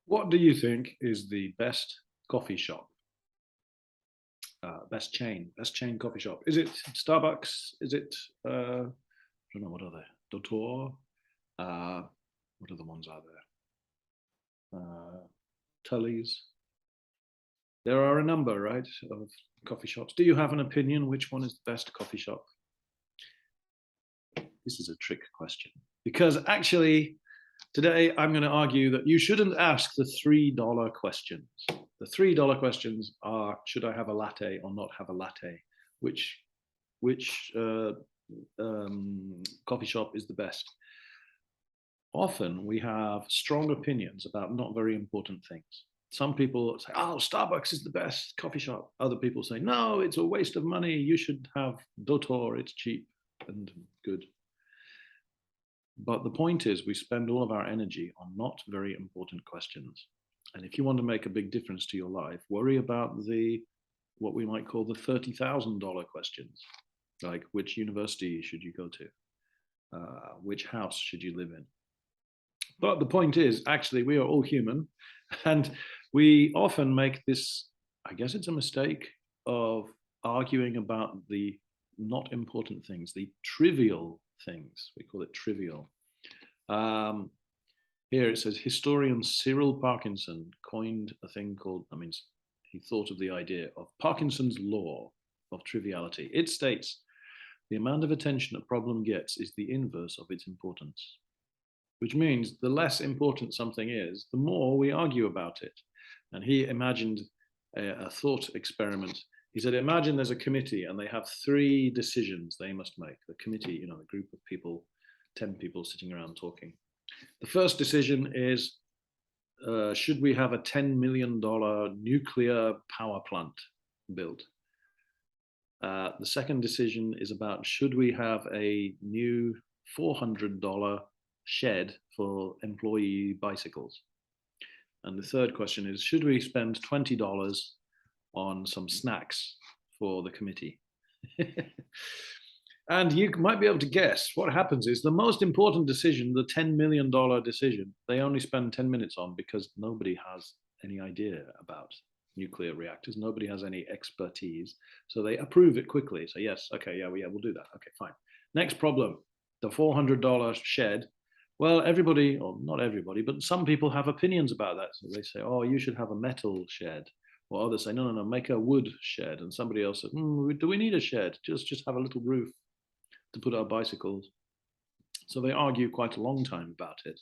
What do you think is the best coffee shop? Best chain coffee shop. Is it Starbucks? Is it I don't know, what are they? Dotor? Uh, what other ones are there? Tully's. There are a number, right, of coffee shops. Do you have an opinion which one is the best coffee shop? This is a trick question because actually today I'm going to argue that you shouldn't ask the $3 questions. The $3 questions are: should I have a latte or not have a latte? Which coffee shop is the best? Often we have strong opinions about not very important things. Some people say, oh, Starbucks is the best coffee shop. Other people say, no, it's a waste of money. You should have Dotor, it's cheap and good. But the point is, we spend all of our energy on not very important questions. And if you want to make a big difference to your life, worry about what we might call the $30,000 questions, like which university should you go to? Which house should you live in? But the point is, actually, we are all human, and we often make this, I guess it's a mistake, of arguing about the not important things, the trivial things. We call it trivial. Um, Here it says historian Cyril Parkinson coined a thing called, I mean, he thought of the idea of Parkinson's law of triviality. It states the amount of attention a problem gets is the inverse of its importance, which means the less important something is, the more we argue about it. And he imagined a thought experiment. He said, imagine there's a committee and they have three decisions they must make. The committee, you know, the group of people, 10 people sitting around talking. The first decision is, should we have a $10 million nuclear power plant built? The second decision is about, should we have a new $400 shed for employee bicycles? And the third question is, should we spend $20 on some snacks for the committee? And you might be able to guess what happens is the most important decision, the $10 million decision, they only spend 10 minutes on because nobody has any idea about nuclear reactors. Nobody has any expertise. So they approve it quickly. So, yes, okay, yeah, we'll do that. Okay, fine. Next problem, the $400 shed. Well, everybody, or not everybody, but some people have opinions about that. So they say, oh, you should have a metal shed. Or others say, no, no, no, make a wood shed. And somebody else says, do we need a shed? Just have a little roof to put our bicycles. So they argue quite a long time about it.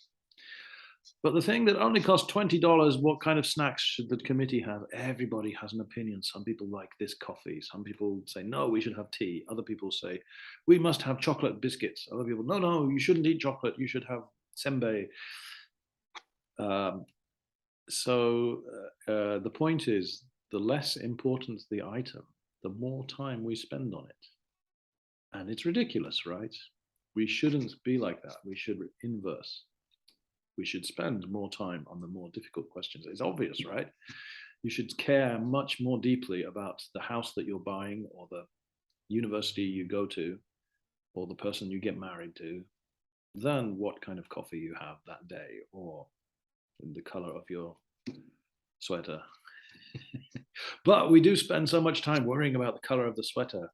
But the thing that only costs $20, what kind of snacks should the committee have? Everybody has an opinion. Some people like this coffee. Some people say, no, we should have tea. Other people say, we must have chocolate biscuits. Other people, no, no, you shouldn't eat chocolate. You should have senbei. The point is, the less important the item, the more time we spend on it. And it's ridiculous, right? We shouldn't be like that. We should inverse. We should spend more time on the more difficult questions. It's obvious, right? You should care much more deeply about the house that you're buying, or the university you go to, or the person you get married to, than what kind of coffee you have that day, or the color of your sweater. But we do spend so much time worrying about the color of the sweater.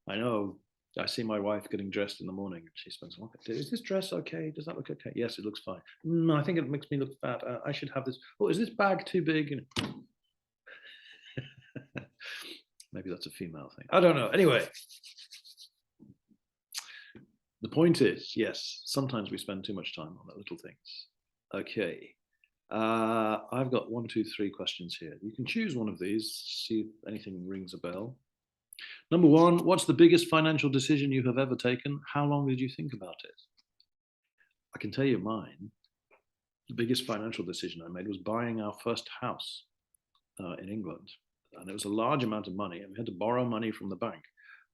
I know, I see my wife getting dressed in the morning, and she spends, is this dress okay? Does that look okay? Yes, it looks fine. No, I think it makes me look fat. I should have this. Oh, is this bag too big? Maybe that's a female thing. I don't know. Anyway, the point is, yes, sometimes we spend too much time on the little things. Okay. I've got 1, 2, 3 questions here. You can choose one of these, see if anything rings a bell. Number 1, what's the biggest financial decision you have ever taken? How long did you think about it? I can tell you mine. The biggest financial decision I made was buying our first house in England. And it was a large amount of money, and we had to borrow money from the bank.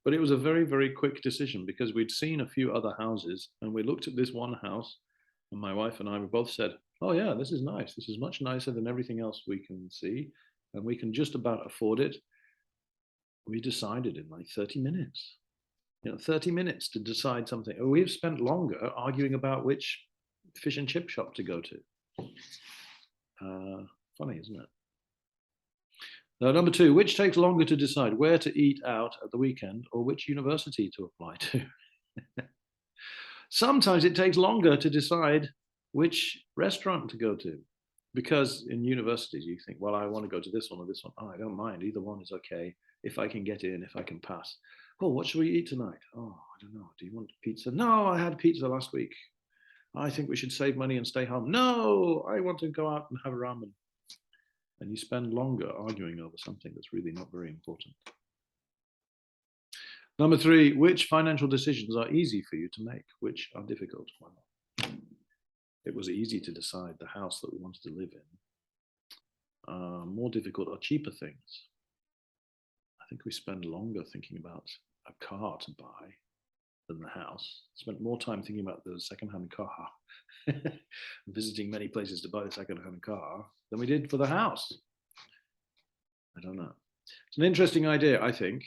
But it was a very, very quick decision because we'd seen a few other houses, and we looked at this one house, and my wife and I both said, oh yeah, this is nice. This is much nicer than everything else we can see, and we can just about afford it. We decided in like 30 minutes. 30 minutes to decide something. We've spent longer arguing about which fish and chip shop to go to. Funny, isn't it? Now, number 2, which takes longer to decide, where to eat out at the weekend or which university to apply to? Sometimes it takes longer to decide which restaurant to go to, because in universities you think, well, I want to go to this one or this one. Oh, I don't mind. Either one is okay if I can get in, if I can pass. Oh, what should we eat tonight? Oh, I don't know. Do you want pizza? No, I had pizza last week. I think we should save money and stay home. No, I want to go out and have a ramen. And you spend longer arguing over something that's really not very important. Number 3, which financial decisions are easy for you to make, which are difficult? Well, it was easy to decide the house that we wanted to live in. More difficult are cheaper things. I think we spend longer thinking about a car to buy than the house. Spent more time thinking about the second-hand car, visiting many places to buy the second-hand car, than we did for the house. I don't know. It's an interesting idea, I think.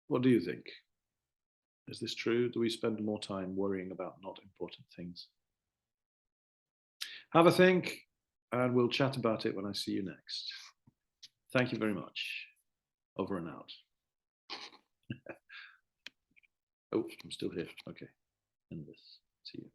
What do you think? Is this true? Do we spend more time worrying about not important things? Have a think, and we'll chat about it when I see you next. Thank you very much. Over and out. Oh, I'm still here. Okay. End this. See you.